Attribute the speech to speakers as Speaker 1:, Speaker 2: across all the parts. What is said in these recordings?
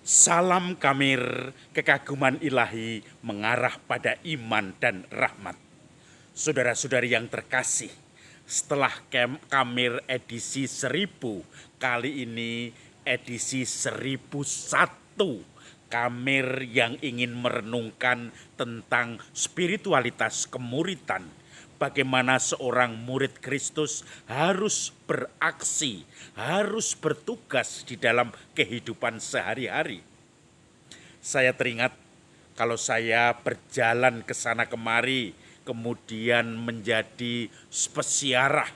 Speaker 1: Salam Kamir, kekaguman ilahi mengarah pada iman dan rahmat. Saudara-saudari yang terkasih, setelah Kamir edisi 1000, kali ini edisi 1001. Kamir yang ingin merenungkan tentang spiritualitas kemuritan. Bagaimana seorang murid Kristus harus beraksi, harus bertugas di dalam kehidupan sehari-hari. Saya teringat kalau saya berjalan ke sana kemari, kemudian menjadi spesiarah,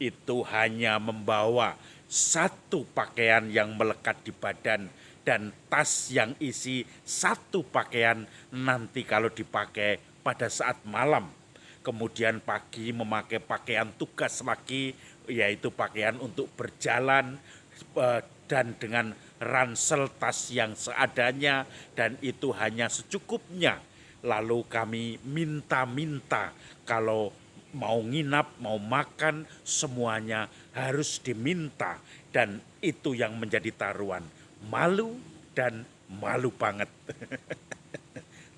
Speaker 1: itu hanya membawa satu pakaian yang melekat di badan dan tas yang isi satu pakaian nanti kalau dipakai pada saat malam. Kemudian pagi memakai pakaian tugas lagi, yaitu pakaian untuk berjalan, dan dengan ransel tas yang seadanya, dan itu hanya secukupnya. Lalu kami minta-minta kalau mau nginap, mau makan, semuanya harus diminta. Dan itu yang menjadi taruhan. Malu dan malu banget.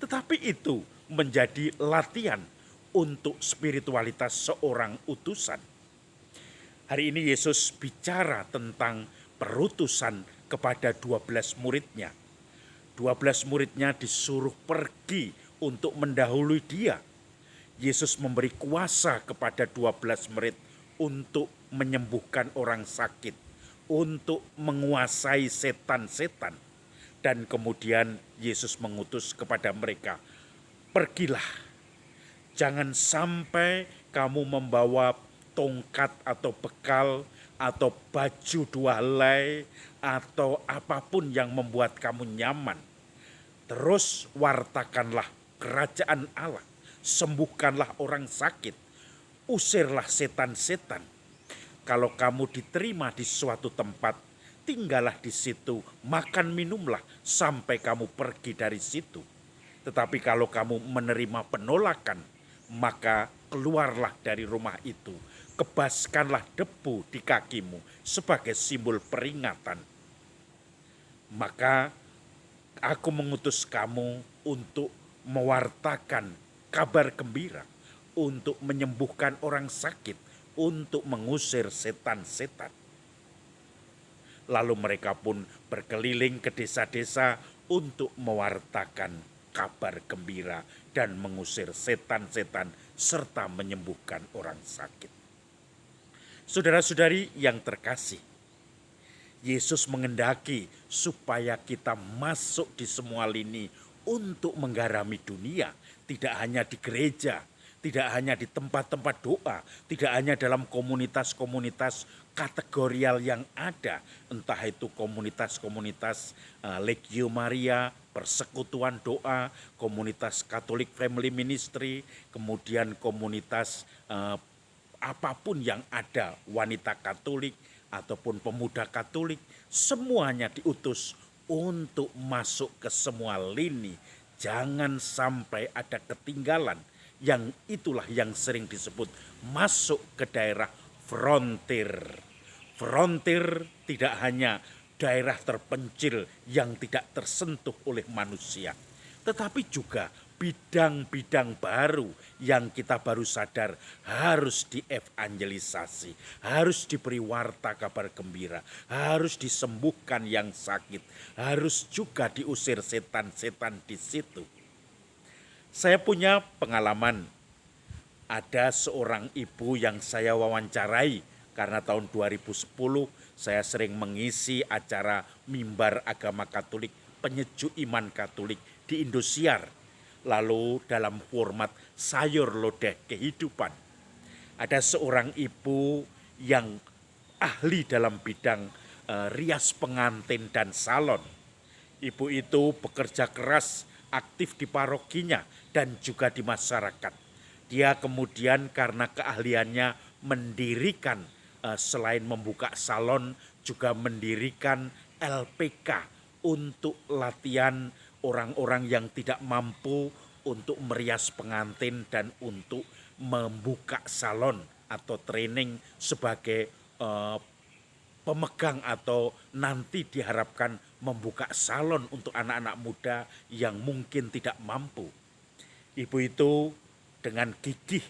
Speaker 1: Tetapi itu menjadi latihan untuk spiritualitas seorang utusan. Hari ini Yesus bicara tentang perutusan kepada 12 muridnya. 12 muridnya disuruh pergi untuk mendahului dia. Yesus memberi kuasa kepada 12 murid untuk menyembuhkan orang sakit, untuk menguasai setan-setan. Dan kemudian Yesus mengutus kepada mereka, pergilah. Jangan sampai kamu membawa tongkat atau bekal atau baju 2 helai atau apapun yang membuat kamu nyaman. Terus wartakanlah kerajaan Allah, sembuhkanlah orang sakit, usirlah setan-setan. Kalau kamu diterima di suatu tempat, tinggallah di situ, makan minumlah sampai kamu pergi dari situ. Tetapi kalau kamu menerima penolakan, maka keluarlah dari rumah itu, kebaskanlah debu di kakimu sebagai simbol peringatan. Maka aku mengutus kamu untuk mewartakan kabar gembira, untuk menyembuhkan orang sakit, untuk mengusir setan-setan. Lalu mereka pun berkeliling ke desa-desa untuk mewartakan kabar gembira dan mengusir setan-setan serta menyembuhkan orang sakit. Saudara-saudari yang terkasih, Yesus mengendaki supaya kita masuk di semua lini untuk menggarami dunia, tidak hanya di gereja, tidak hanya di tempat-tempat doa, tidak hanya dalam komunitas-komunitas kategorial yang ada, entah itu komunitas-komunitas Legio Maria, persekutuan doa, komunitas Catholic Family Ministry, kemudian komunitas apapun yang ada, wanita Katolik ataupun pemuda Katolik, semuanya diutus untuk masuk ke semua lini. Jangan sampai ada ketinggalan. Yang itulah yang sering disebut masuk ke daerah frontir. Frontir tidak hanya daerah terpencil yang tidak tersentuh oleh manusia, tetapi juga bidang-bidang baru yang kita baru sadar harus dievangelisasi, harus diberi warta kabar gembira, harus disembuhkan yang sakit, harus juga diusir setan-setan di situ. Saya punya pengalaman, ada seorang ibu yang saya wawancarai karena tahun 2010 saya sering mengisi acara mimbar agama Katolik, penyejuk iman Katolik di Indosiar. Lalu dalam format sayur lodeh kehidupan. Ada seorang ibu yang ahli dalam bidang rias pengantin dan salon. Ibu itu bekerja keras, aktif di parokinya dan juga di masyarakat. Dia kemudian karena keahliannya mendirikan, selain membuka salon, juga mendirikan LPK untuk latihan orang-orang yang tidak mampu untuk merias pengantin dan untuk membuka salon atau training sebagai pemegang atau nanti diharapkan membuka salon untuk anak-anak muda yang mungkin tidak mampu. Ibu itu dengan gigih,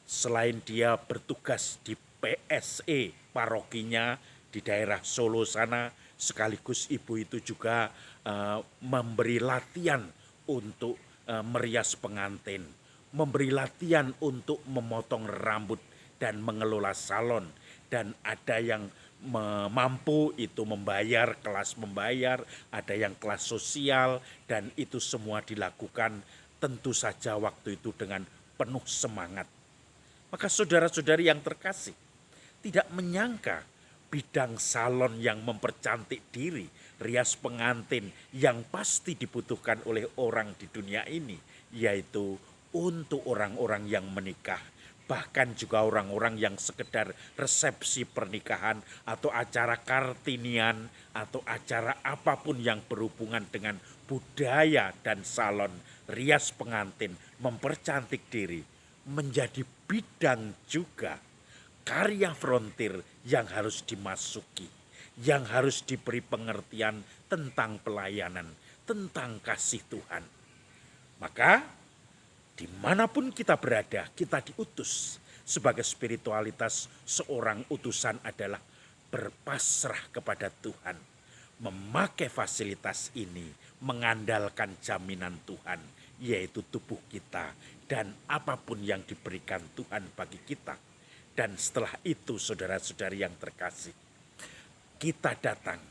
Speaker 1: selain dia bertugas di PSE parokinya di daerah Solo sana, sekaligus ibu itu juga memberi latihan untuk merias pengantin, memberi latihan untuk memotong rambut dan mengelola salon. Dan ada yang mampu itu membayar, kelas membayar, ada yang kelas sosial, dan itu semua dilakukan tentu saja waktu itu dengan penuh semangat. Maka saudara-saudari yang terkasih, tidak menyangka bidang salon yang mempercantik diri, rias pengantin yang pasti dibutuhkan oleh orang di dunia ini, yaitu untuk orang-orang yang menikah, bahkan juga orang-orang yang sekedar resepsi pernikahan atau acara kartinian atau acara apapun yang berhubungan dengan budaya dan salon, rias pengantin, mempercantik diri, menjadi bidang juga karya frontir yang harus dimasuki, yang harus diberi pengertian tentang pelayanan, tentang kasih Tuhan. Maka dimanapun kita berada, kita diutus sebagai spiritualitas. Seorang utusan adalah berpasrah kepada Tuhan, memakai fasilitas ini, mengandalkan jaminan Tuhan, yaitu tubuh kita dan apapun yang diberikan Tuhan bagi kita. Dan setelah itu saudara-saudari yang terkasih, kita datang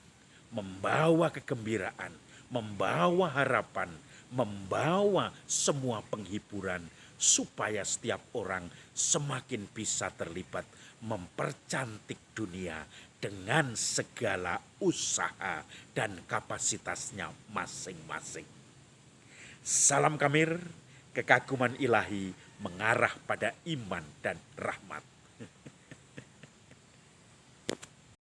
Speaker 1: membawa kegembiraan, membawa harapan, membawa semua penghiburan, supaya setiap orang semakin bisa terlibat mempercantik dunia dengan segala usaha dan kapasitasnya masing-masing. Salam Kamir, kekaguman ilahi mengarah pada iman dan rahmat.